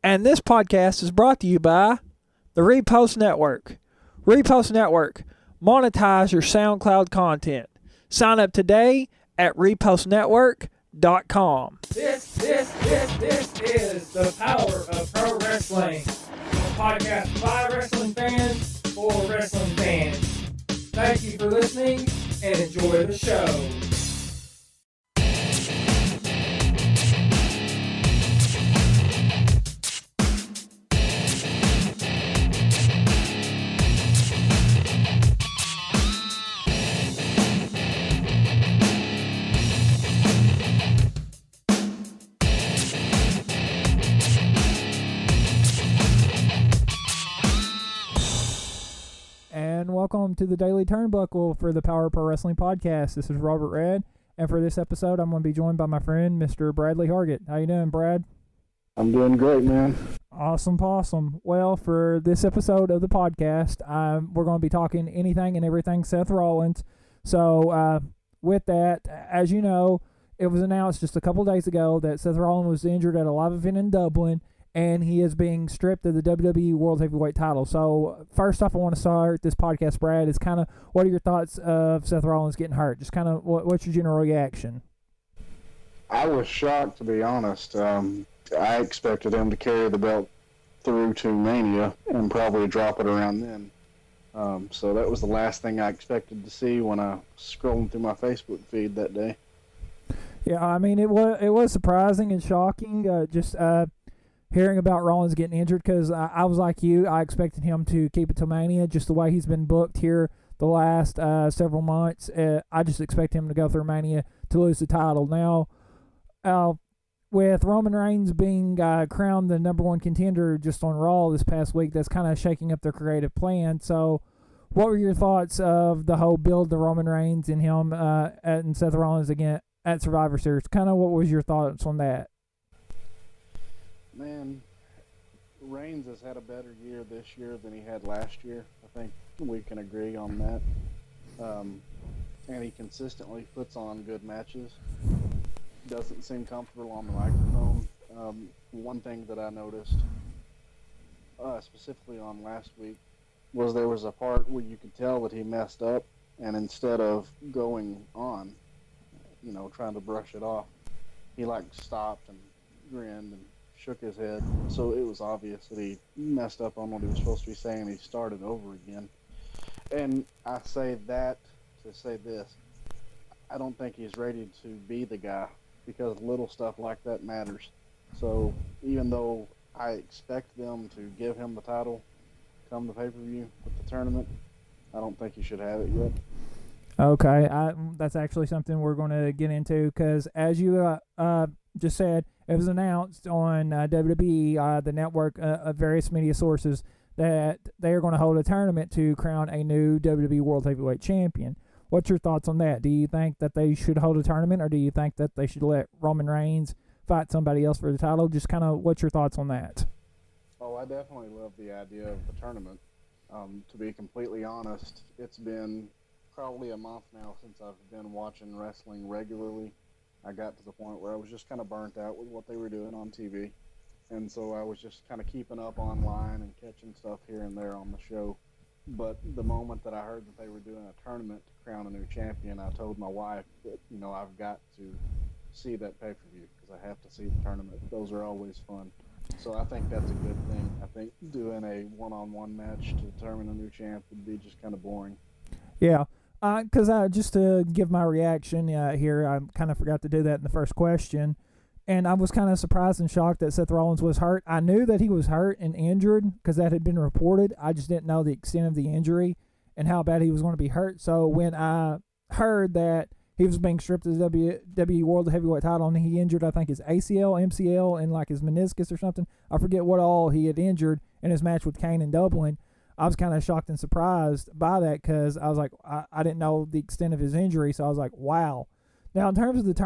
And this podcast is brought to you by the Repost Network. Repost Network. Monetize your SoundCloud content. Sign up today at repostnetwork.com. This is the power of pro wrestling. A podcast by wrestling fans for wrestling fans. Thank you for listening and enjoy the show. And welcome to the Daily Turnbuckle for the Power Pro Wrestling Podcast. This is Robert Red, and for this episode, I'm going to be joined by my friend, Mr. Bradley Hargett. How you doing, Brad? I'm doing great, man. Awesome possum. Well, for this episode of the podcast, we're going to be talking anything and everything Seth Rollins. So, with that, as you know, it was announced just a couple days ago that Seth Rollins was injured at a live event in Dublin, and he is being stripped of the WWE World Heavyweight title. So, first off, I want to start this podcast, Brad, is kind of what are your thoughts of Seth Rollins getting hurt? Just kind of what's your general reaction? I was shocked, to be honest. I expected him to carry the belt through to Mania and probably drop it around then. So that was the last thing I expected to see when I was scrolling through my Facebook feed that day. Yeah, I mean, it was surprising and shocking, hearing about Rollins getting injured, because I was like you. I expected him to keep it to Mania, just the way he's been booked here the last several months. I just expect him to go through Mania to lose the title. Now, with Roman Reigns being crowned the number one contender just on Raw this past week, that's kind of shaking up their creative plan. So, what were your thoughts of the whole build to Roman Reigns and him and Seth Rollins again at Survivor Series? Kind of what was your thoughts on that? Man, Reigns has had a better year this year than he had last year. I think we can agree on that. And he consistently puts on good matches. Doesn't seem comfortable on the microphone. One thing that I noticed, specifically on last week, was there was a part where you could tell that he messed up, and instead of going on, trying to brush it off, he stopped and grinned and shook his head. So it was obvious that he messed up on what he was supposed to be saying. He started over again. And I say that to say this. I don't think he's ready to be the guy, because little stuff like that matters. So even though I expect them to give him the title come the pay-per-view with the tournament, I don't think he should have it yet. Okay, that's actually something we're going to get into, because as you just said, it was announced on WWE, the network, various media sources, that they are going to hold a tournament to crown a new WWE World Heavyweight Champion. What's your thoughts on that? Do you think that they should hold a tournament, or do you think that they should let Roman Reigns fight somebody else for the title? Just kind of what's your thoughts on that? Oh, I definitely love the idea of the tournament. To be completely honest, it's been probably a month now since I've been watching wrestling regularly. I got to the point where I was just kind of burnt out with what they were doing on TV. And so I was just kind of keeping up online and catching stuff here and there on the show. But the moment that I heard that they were doing a tournament to crown a new champion, I told my wife that, I've got to see that pay-per-view because I have to see the tournament. Those are always fun. So I think that's a good thing. I think doing a one-on-one match to determine a new champ would be just kind of boring. Yeah. Because just to give my reaction here, I kind of forgot to do that in the first question, and I was kind of surprised and shocked that Seth Rollins was hurt. I knew that he was hurt and injured because that had been reported. I just didn't know the extent of the injury and how bad he was going to be hurt. So when I heard that he was being stripped of the WWE World Heavyweight title and he injured, I think, his ACL, MCL, and his meniscus or something, I forget what all he had injured in his match with Kane in Dublin, I was kind of shocked and surprised by that, because I was like, I didn't know the extent of his injury, so I was like, wow. Now, in terms of the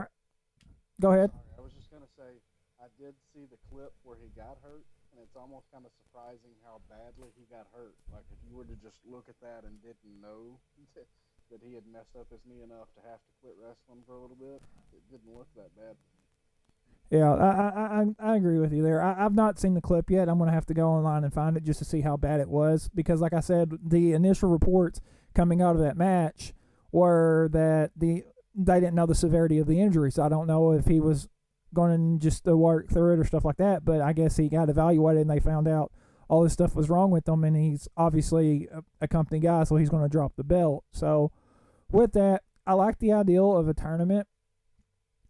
go ahead. I was just going to say, I did see the clip where he got hurt, and it's almost kind of surprising how badly he got hurt. Like, if you were to just look at that and didn't know that he had messed up his knee enough to have to quit wrestling for a little bit, it didn't look that bad. Yeah, I agree with you there. I've not seen the clip yet. I'm going to have to go online and find it just to see how bad it was. Because, like I said, the initial reports coming out of that match were that they didn't know the severity of the injury. So I don't know if he was going to just work through it or stuff like that. But I guess he got evaluated and they found out all this stuff was wrong with him. And he's obviously a company guy, so he's going to drop the belt. So with that, I like the ideal of a tournament.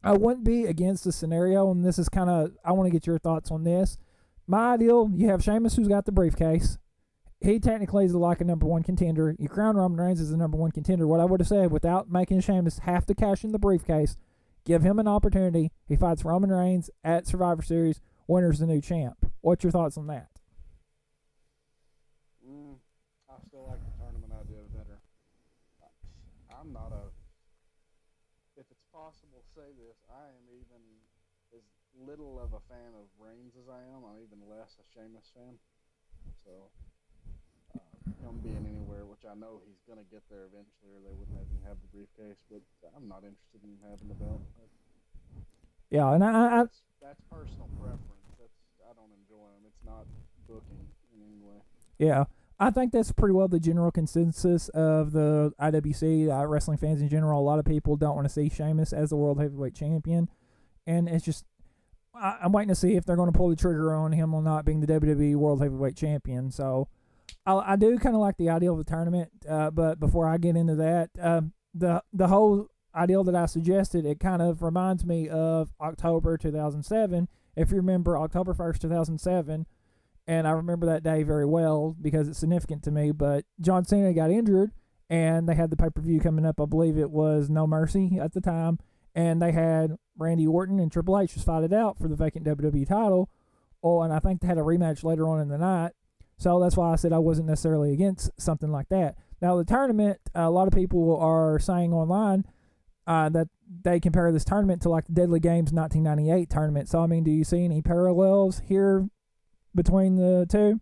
I wouldn't be against the scenario, and this is kind of, I want to get your thoughts on this. My ideal, you have Sheamus who's got the briefcase. He technically is like a number one contender. You crown Roman Reigns as the number one contender. What I would have said, without making Sheamus have to cash in the briefcase, give him an opportunity. He fights Roman Reigns at Survivor Series. Winner's the new champ. What's your thoughts on that? I still like the tournament idea better. I'm not a, if it's possible to say this, I am even as little of a fan of Reigns as I am. I'm even less a Sheamus fan. So, him being anywhere, which I know he's going to get there eventually, or they wouldn't have him have the briefcase, but I'm not interested in him having the belt. Yeah, and that's personal preference. I don't enjoy him. It's not booking in any way. Yeah, I think that's pretty well the general consensus of the IWC, wrestling fans in general. A lot of people don't want to see Sheamus as the World Heavyweight Champion, and it's just, I'm waiting to see if they're going to pull the trigger on him on not being the WWE World Heavyweight Champion. So I do kind of like the idea of the tournament, but before I get into that, the whole ideal that I suggested, it kind of reminds me of October 2007. If you remember October 1st, 2007, and I remember that day very well because it's significant to me, but John Cena got injured, and they had the pay-per-view coming up. I believe it was No Mercy at the time, and they had Randy Orton and Triple H just fight it out for the vacant WWE title. Oh, and I think they had a rematch later on in the night. So that's why I said I wasn't necessarily against something like that. Now, the tournament, a lot of people are saying online that they compare this tournament to like the Deadly Games 1998 tournament. So, I mean, do you see any parallels here between the two?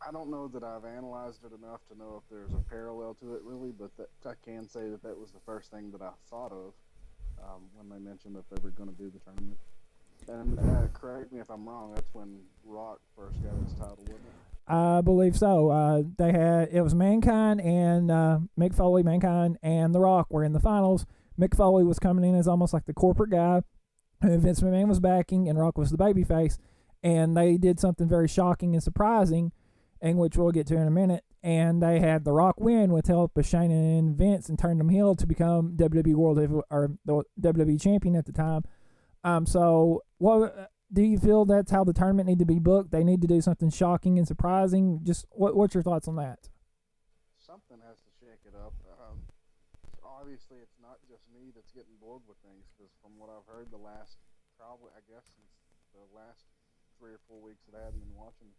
I don't know that I've analyzed it enough to know if there's a parallel to it, really, but I can say that was the first thing that I thought of when they mentioned that they were going to do the tournament. And correct me if I'm wrong, that's when Rock first got his title, wasn't it? I believe so. It was Mankind and Mick Foley. Mankind and The Rock were in the finals. Mick Foley was coming in as almost like the corporate guy who Vince McMahon was backing, and Rock was the babyface. And they did something very shocking and surprising, and which we'll get to in a minute. And they had The Rock win with help of Shane and Vince and turned him heel to become WWE the WWE champion at the time. So what do you feel that's how the tournament need to be booked? They need to do something shocking and surprising. Just what's your thoughts on that? Something has to shake it up. Obviously, it's not just me that's getting bored with things, because from what I've heard, the last since the last 3 or 4 weeks that I hadn't been watching,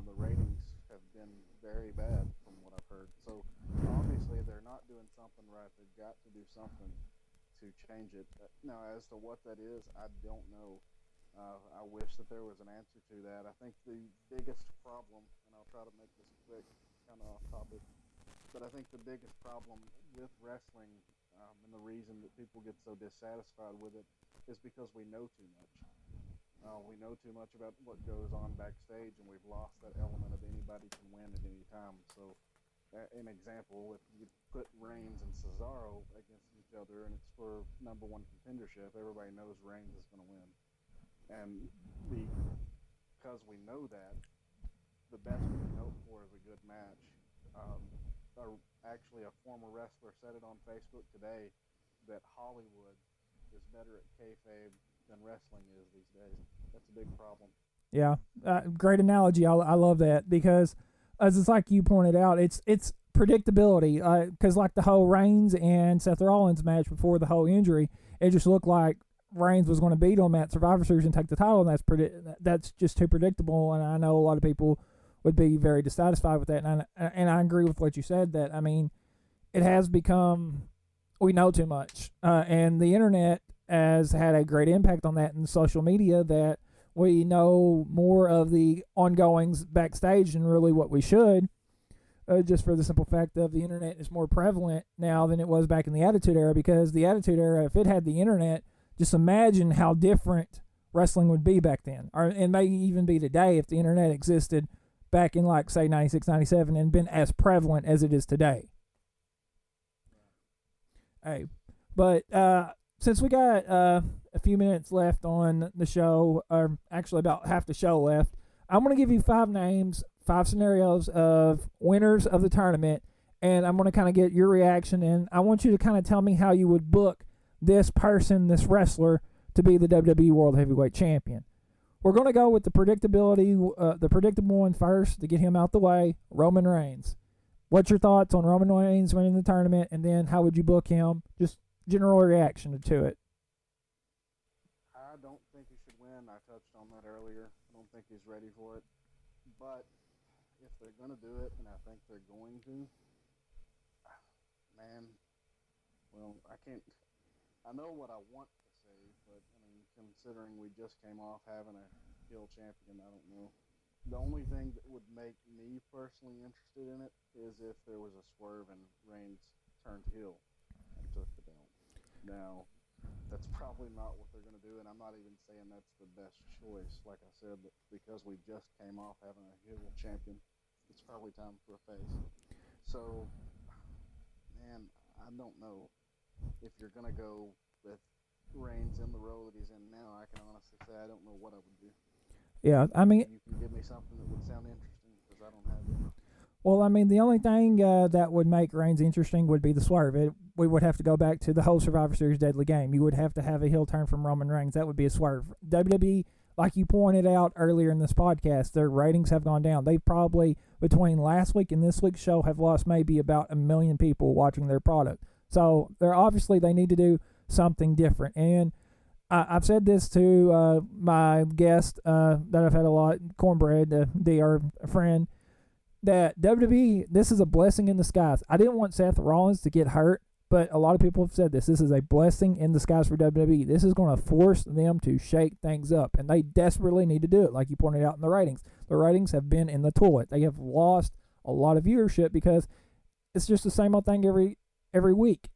the ratings have been very bad from what I've heard. So obviously they're not doing something right. They've got to do something to change it. Now, as to what that is, I don't know. I wish that there was an answer to that. I think the biggest problem, and I'll try to make this quick, kind of off topic, but I think the biggest problem with wrestling, and the reason that people get so dissatisfied with it, is because we know too much. We know too much about what goes on backstage, and we've lost that element of anybody can win at any time. So, an example, if you put Reigns and Cesaro against each other, and it's for number one contendership, everybody knows Reigns is going to win. And because we know that, the best we can hope for is a good match. Actually, a former wrestler said it on Facebook today that Hollywood is better at kayfabe than wrestling is these days. That's a big problem. Yeah, great analogy. I love that because, as it's like you pointed out, it's predictability. Because like the whole Reigns and Seth Rollins match before the whole injury, it just looked like Reigns was going to beat him at Survivor Series and take the title, and that's just too predictable. And I know a lot of people would be very dissatisfied with that. And I agree with what you said. That I mean, it has become, we know too much, and the internet has had a great impact on that, and social media, that we know more of the ongoings backstage than really what we should, just for the simple fact of the internet is more prevalent now than it was back in the Attitude Era, because the Attitude Era, if it had the internet, just imagine how different wrestling would be back then, or and may even be today if the internet existed back in like say 96, 97 and been as prevalent as it is today. Hey, but since we got a few minutes left on the show, or actually about half the show left, I'm going to give you 5 names, 5 scenarios of winners of the tournament, and I'm going to kind of get your reaction, and I want you to kind of tell me how you would book this person, this wrestler, to be the WWE World Heavyweight Champion. We're going to go with the predictable one first to get him out the way, Roman Reigns. What's your thoughts on Roman Reigns winning the tournament, and then how would you book him? Just general reaction to it. I don't think he should win. I touched on that earlier. I don't think he's ready for it. But if they're going to do it, and I think they're going to, man, well, I can't. I know what I want to say, but I mean, considering we just came off having a heel champion, I don't know. The only thing that would make me personally interested in it is if there was a swerve and Reigns turned heel and took the belt. Now, that's probably not what they're going to do, and I'm not even saying that's the best choice. Like I said, because we just came off having a heel champion, it's probably time for a face. So, man, I don't know. If you're going to go with Reigns in the role that he's in now, I can honestly say I don't know what I would do. Yeah, I mean, you can give me something that would sound interesting because I don't have it. Well, I mean, the only thing that would make Reigns interesting would be the swerve. We would have to go back to the whole Survivor Series Deadly Game. You would have to have a heel turn from Roman Reigns. That would be a swerve. WWE, like you pointed out earlier in this podcast, their ratings have gone down. They probably, between last week and this week's show, have lost maybe about 1 million people watching their product. So they need to do something different. And I've said this to my guest that I've had a lot, Cornbread, our friend, that WWE, this is a blessing in disguise. I didn't want Seth Rollins to get hurt, but a lot of people have said this. This is a blessing in disguise for WWE. This is going to force them to shake things up, and they desperately need to do it, like you pointed out in the ratings. The ratings have been in the toilet. They have lost a lot of viewership because it's just the same old thing every week.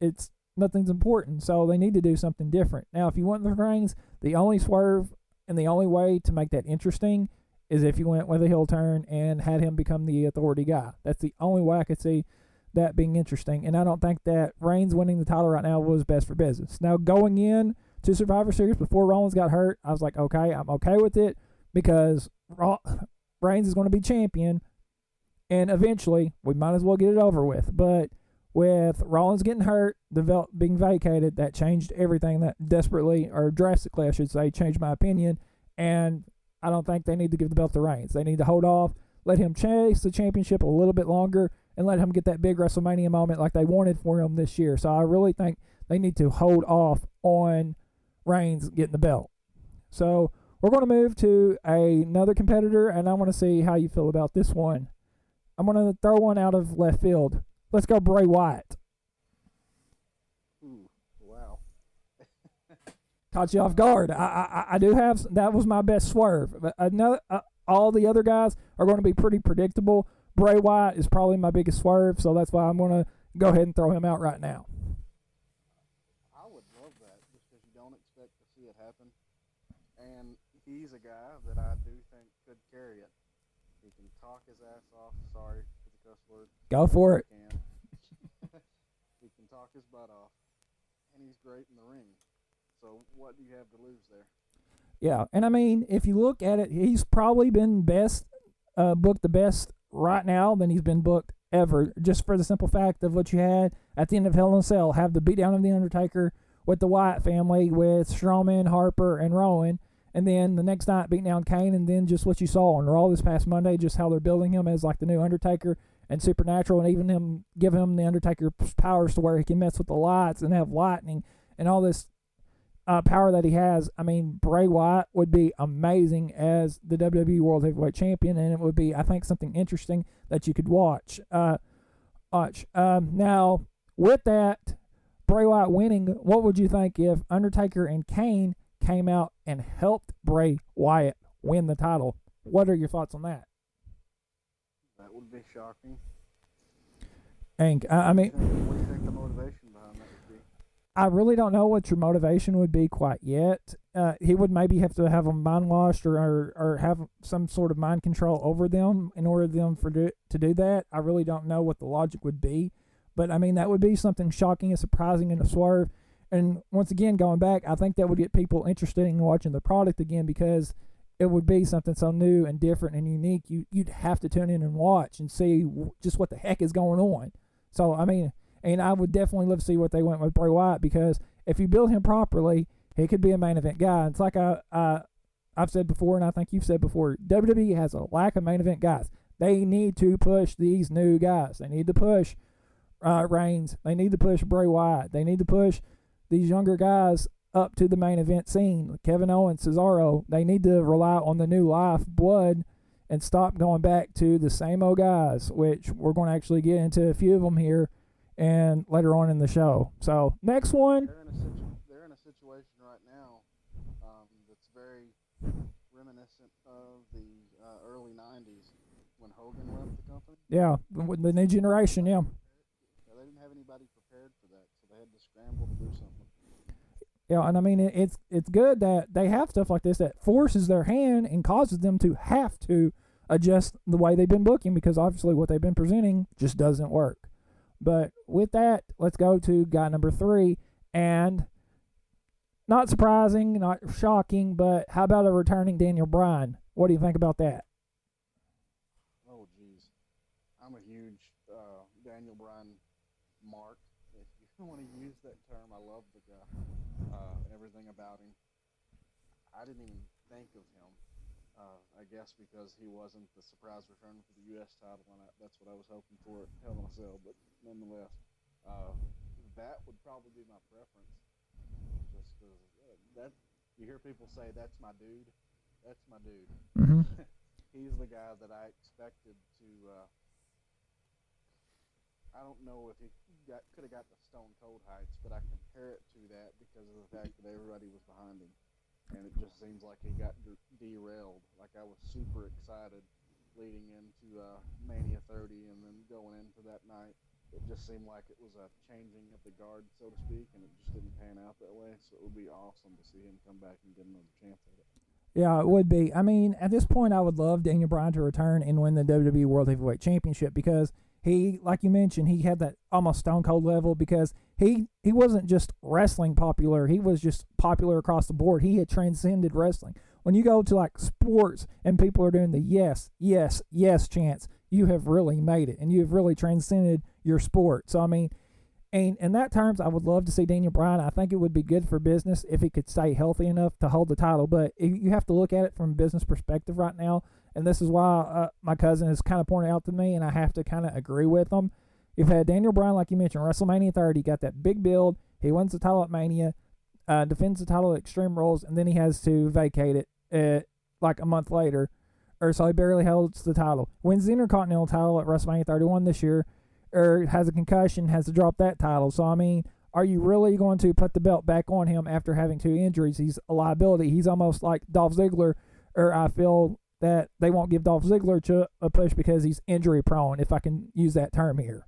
Nothing's important, so they need to do something different. Now, if you want the Reigns, the only swerve and the only way to make that interesting is if you went with a heel turn and had him become the authority guy. That's the only way I could see that being interesting, and I don't think that Reigns winning the title right now was best for business. Now, going in to Survivor Series before Rollins got hurt, I was like, okay, I'm okay with it because Reigns is going to be champion, and eventually we might as well get it over with. But with Rollins getting hurt, the belt being vacated, that changed everything. That drastically, I should say, changed my opinion. And I don't think they need to give the belt to Reigns. They need to hold off, let him chase the championship a little bit longer, and let him get that big WrestleMania moment like they wanted for him this year. So I really think they need to hold off on Reigns getting the belt. So we're going to move to another competitor, and I want to see how you feel about this one. I'm going to throw one out of left field. Let's go Bray Wyatt. Ooh, wow. Caught you off guard. I do have, that was my best swerve. But all the other guys are going to be pretty predictable. Bray Wyatt is probably my biggest swerve, so that's why I'm going to go ahead and throw him out right now. I would love that just because you don't expect to see it happen. And he's a guy that I do think could carry it. He can talk his ass off. Sorry for the cuss word. Go for it. He can talk his butt off. And he's great in the ring. So what do you have to lose there? Yeah, and I mean, if you look at it, he's probably been booked the best right now than he's been booked ever, just for the simple fact of what you had at the end of Hell in a Cell, have the beatdown of The Undertaker with the Wyatt family, with Strowman, Harper, and Rowan, and then the next night beating down Kane, and then just what you saw on Raw this past Monday, just how they're building him as like the new Undertaker and Supernatural, and even him giving him the Undertaker powers to where he can mess with the lights and have lightning and all this power that he has. I mean, Bray Wyatt would be amazing as the WWE World Heavyweight Champion, and it would be, I think, something interesting that you could watch. Now, with that, Bray Wyatt winning, what would you think if Undertaker and Kane came out and helped Bray Wyatt win the title? What are your thoughts on that? That would be shocking. And I mean, what do you think the motivation behind that would be? I really don't know what your motivation would be quite yet. He would maybe have to have them mind washed or have some sort of mind control over them in order for them to do that. I really don't know what the logic would be. But, I mean, that would be something shocking and surprising and a swerve. And once again, going back, I think that would get people interested in watching the product again because it would be something so new and different and unique. You'd have to tune in and watch and see just what the heck is going on. So, I mean, and I would definitely love to see what they went with Bray Wyatt because if you build him properly, he could be a main event guy. It's like I've said before, and I think you've said before, WWE has a lack of main event guys. They need to push these new guys. They need to push Reigns. They need to push Bray Wyatt. They need to push these younger guys up to the main event scene. Kevin Owens, Cesaro. They need to rely on the new life, blood, and stop going back to the same old guys, which we're going to actually get into a few of them here and later on in the show. So, next one. They're in a situation right now that's very reminiscent of the early 90s when Hogan left the company. Yeah, with the new generation, yeah. They didn't have anybody prepared for that, so they had to scramble to do something. Yeah, and I mean, it's good that they have stuff like this that forces their hand and causes them to have to adjust the way they've been booking because obviously what they've been presenting just doesn't work. But with that, let's go to guy number 3. And not surprising, not shocking, but how about a returning Daniel Bryan? What do you think about that? Oh, geez. I'm a huge Daniel Bryan mark. If you want to use that term, I love the guy. Everything about him. I didn't even think of him. I guess because he wasn't the surprise return for the U.S. title, and that's what I was hoping for at Hell in a Cell. But nonetheless, that would probably be my preference. Just because that you hear people say, "That's my dude." That's my dude. Mm-hmm. He's the guy that I expected to. I don't know if he could have got the Stone Cold heights, but I compare it to that because of the fact that everybody was behind him. And it just seems like he got derailed. Like I was super excited leading into Mania 30 and then going into that night. It just seemed like it was a changing of the guard, so to speak, and it just didn't pan out that way. So it would be awesome to see him come back and get another chance at it. Yeah, it would be. I mean, at this point, I would love Daniel Bryan to return and win the WWE World Heavyweight Championship because he, like you mentioned, he had that almost Stone Cold level because he wasn't just wrestling popular. He was just popular across the board. He had transcended wrestling. When you go to like sports and people are doing the yes, yes, yes chants, you have really made it and you have really transcended your sport. So, I mean, and in that terms, I would love to see Daniel Bryan. I think it would be good for business if he could stay healthy enough to hold the title. But you have to look at it from a business perspective right now. And this is why my cousin has kind of pointed out to me, and I have to kind of agree with him. You've had Daniel Bryan, like you mentioned, WrestleMania 30, got that big build. He wins the title at Mania, defends the title at Extreme Rules, and then he has to vacate it like a month later. Or so he barely holds the title. Wins the Intercontinental title at WrestleMania 31 this year, or has a concussion, has to drop that title. So, I mean, are you really going to put the belt back on him after having 2 injuries? He's a liability. He's almost like Dolph Ziggler, or I feel that they won't give Dolph Ziggler a push because he's injury prone, if I can use that term here.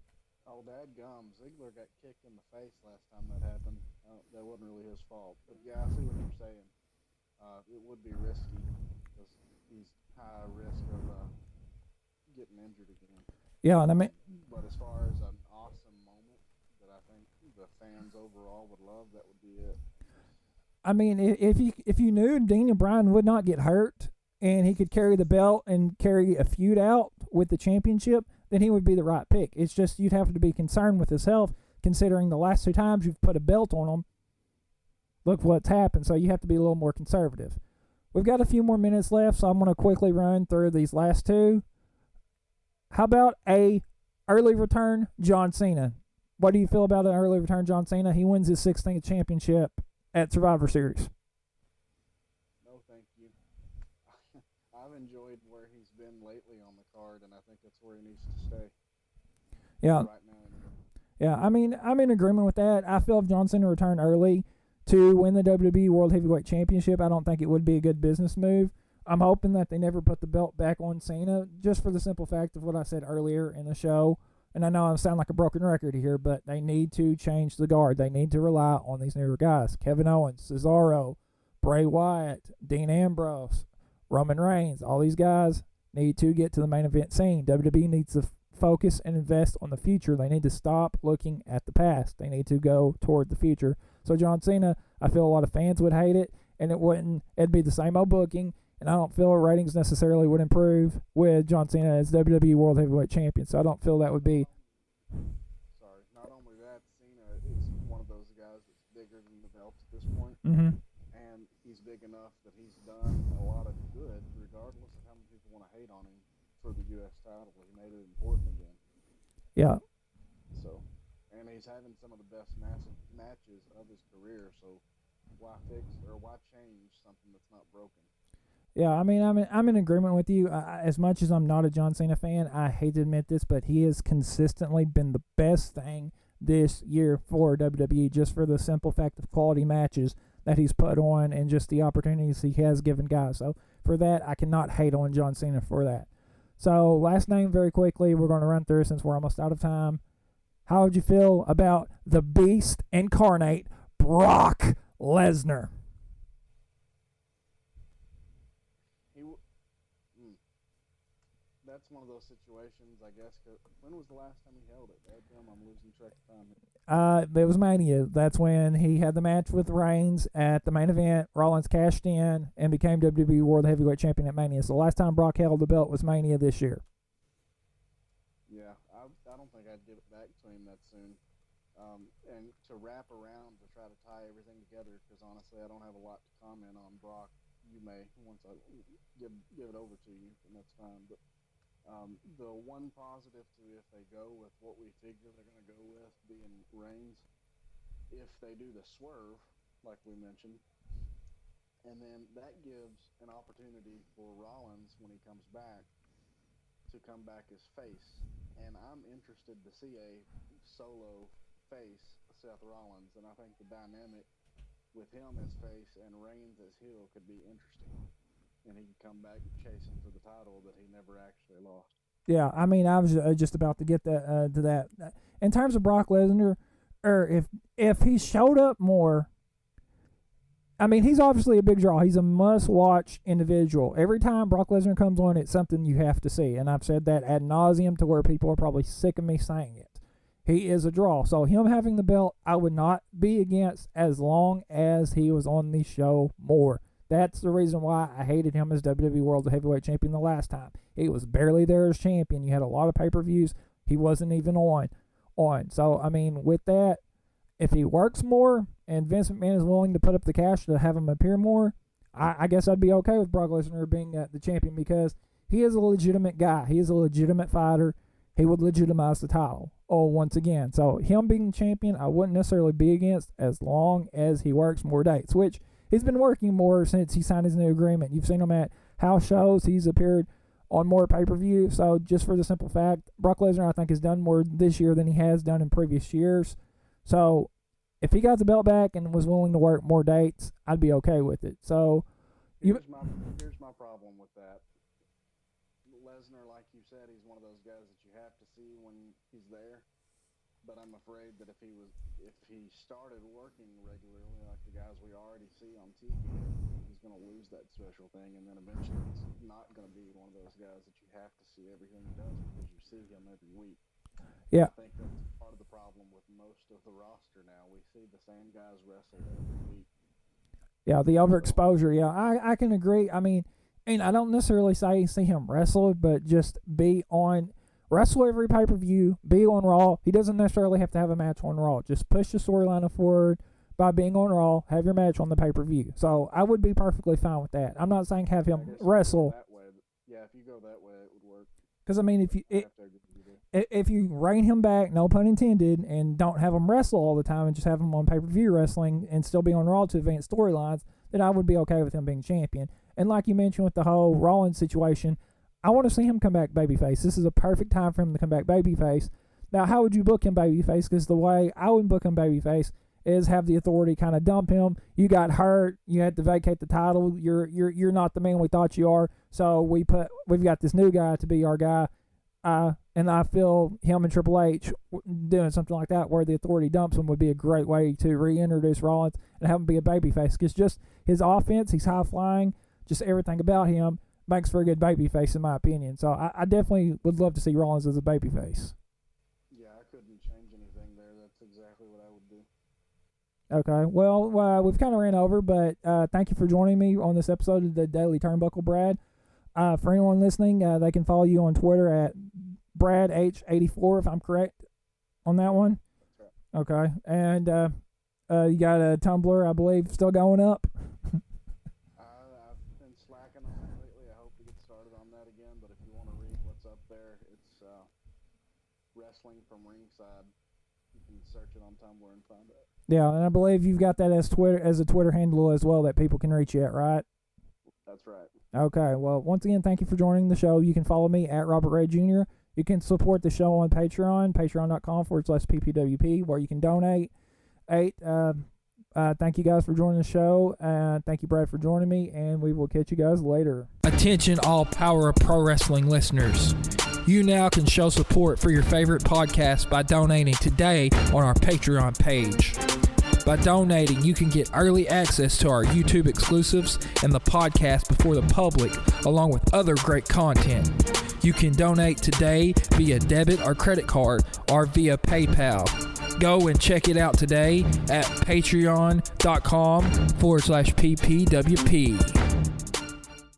Oh, dadgum. Ziggler got kicked in the face last time that happened. That wasn't really his fault. But, yeah, I see what you're saying. It would be risky because he's high risk of getting injured again. Yeah, and I mean, but as far as an awesome moment that I think the fans overall would love, that would be it. I mean, if you knew Daniel Bryan would not get hurt and he could carry the belt and carry a feud out with the championship, then he would be the right pick. It's just you'd have to be concerned with his health, considering the last 2 times you've put a belt on him. Look what's happened, so you have to be a little more conservative. We've got a few more minutes left, so I'm going to quickly run through these last 2. How about a early return John Cena? What do you feel about an early return John Cena? He wins his 16th championship at Survivor Series. No, thank you. I've enjoyed where he's been lately on the card, and I think that's where he needs to stay. Yeah. Right now. Yeah, I mean, I'm in agreement with that. I feel if John Cena returned early to win the WWE World Heavyweight Championship, I don't think it would be a good business move. I'm hoping that they never put the belt back on Cena, just for the simple fact of what I said earlier in the show. and I know I sound like a broken record here, but they need to change the guard. They need to rely on these newer guys. Kevin Owens, Cesaro, Bray Wyatt, Dean Ambrose, Roman Reigns, all these guys need to get to the main event scene. WWE needs to focus and invest on the future. They need to stop looking at the past. They need to go toward the future. So John Cena, I feel a lot of fans would hate it, and it'd be the same old booking, and I don't feel ratings necessarily would improve with John Cena as WWE World Heavyweight Champion. So I don't feel that would be. Sorry, not only that, Cena is one of those guys that's bigger than the belt at this point. Mm-hmm. And he's big enough that he's done a lot of good, regardless of how many people want to hate on him for the U.S. title. He made it important again. Yeah. So, and he's having some of the best massive matches of his career. So, why fix or why change something that's not broken? Yeah, I mean, I'm in agreement with you. As much as I'm not a John Cena fan, I hate to admit this, but he has consistently been the best thing this year for WWE, just for the simple fact of quality matches that he's put on and just the opportunities he has given guys. So for that, I cannot hate on John Cena for that. So last name very quickly, we're going to run through since we're almost out of time. How would you feel about the Beast incarnate, Brock Lesnar? That's one of those situations, I guess. When was the last time he held it? I'm losing track of time. It was Mania. That's when he had the match with Reigns at the main event. Rollins cashed in and became WWE World Heavyweight Champion at Mania. So the last time Brock held the belt was Mania this year. Yeah, I don't think I'd give it back to him that soon. And to wrap around to try to tie everything together, because honestly, I don't have a lot to comment on Brock. You may once I give it over to you, and that's fine. But the one positive to if they go with what we figure they're going to go with, being Reigns, if they do the swerve, like we mentioned, and then that gives an opportunity for Rollins when he comes back to come back as face. And I'm interested to see a solo face Seth Rollins, and I think the dynamic with him as face and Reigns as heel could be interesting. And he can come back chasing for the title that he never actually lost. Yeah, I mean, I was just about to get to that. In terms of Brock Lesnar, or if he showed up more, I mean, he's obviously a big draw. He's a must-watch individual. Every time Brock Lesnar comes on, it's something you have to see. And I've said that ad nauseum to where people are probably sick of me saying it. He is a draw. So him having the belt, I would not be against as long as he was on the show more. That's the reason why I hated him as WWE World Heavyweight Champion the last time. He was barely there as champion. You had a lot of pay-per-views. He wasn't even on. So, I mean, with that, if he works more and Vince McMahon is willing to put up the cash to have him appear more, I guess I'd be okay with Brock Lesnar being the champion, because he is a legitimate guy. He is a legitimate fighter. He would legitimize the title once again. So him being champion, I wouldn't necessarily be against as long as he works more dates, which he's been working more since he signed his new agreement. You've seen him at house shows. He's appeared on more pay-per-view. So just for the simple fact, Brock Lesnar, I think, has done more this year than he has done in previous years. So if he got the belt back and was willing to work more dates, I'd be okay with it. So here's my problem with that. Lesnar, like you said, he's one of those guys that you have to see when he's there. But I'm afraid that if he started working regularly like the guys we already see on TV, he's going to lose that special thing, and then eventually he's not going to be one of those guys that you have to see everything he does because you see him every week. Yeah. I think that's part of the problem with most of the roster now. We see the same guys wrestle every week. Yeah, the overexposure. Yeah, I can agree. I mean, and I don't necessarily see him wrestle, but just wrestle every pay-per-view, be on Raw. He doesn't necessarily have to have a match on Raw. Just push the storyline forward by being on Raw, have your match on the pay-per-view. So I would be perfectly fine with that. I'm not saying have him wrestle. That way, yeah, if you go that way, it would work. Because, I mean, if you rein him back, no pun intended, and don't have him wrestle all the time and just have him on pay-per-view wrestling and still be on Raw to advance storylines, then I would be okay with him being champion. And like you mentioned with the whole Rollins situation, I want to see him come back babyface. This is a perfect time for him to come back babyface. Now, how would you book him babyface? Because the way I would book him babyface is have the Authority kind of dump him. You got hurt. You had to vacate the title. You're not the man we thought you are. So we've got this new guy to be our guy. And I feel him and Triple H doing something like that where the Authority dumps him would be a great way to reintroduce Rollins and have him be a babyface. Because just his offense, he's high flying, just everything about him makes for a good babyface in my opinion. So I definitely would love to see Rollins as a babyface. Yeah, I couldn't change anything there. That's exactly what I would do. Okay, well, we've kind of ran over, but thank you for joining me on this episode of the Daily Turnbuckle, Brad. For anyone listening, they can follow you on Twitter at BradH84, if I'm correct on that one. That's right. Okay, and you got a Tumblr, I believe, still going up. I've been slacking on it lately. I hope to get started on that again, but if you want to read what's up there, it's Wrestling from Ringside. You can search it on Tumblr and find it. Yeah, and I believe you've got that as a Twitter handle as well that people can reach you at, right? That's right. Okay, well, once again, thank you for joining the show. You can follow me at Robert Ray Jr. You can support the show on Patreon, patreon.com/PPWP, where you can donate. Thank you guys for joining the show. Thank you, Brad, for joining me, and we will catch you guys later. Attention, all Power of Pro Wrestling listeners. You now can show support for your favorite podcast by donating today on our Patreon page. By donating, you can get early access to our YouTube exclusives and the podcast before the public, along with other great content. You can donate today via debit or credit card or via PayPal. Go and check it out today at patreon.com/PPWP.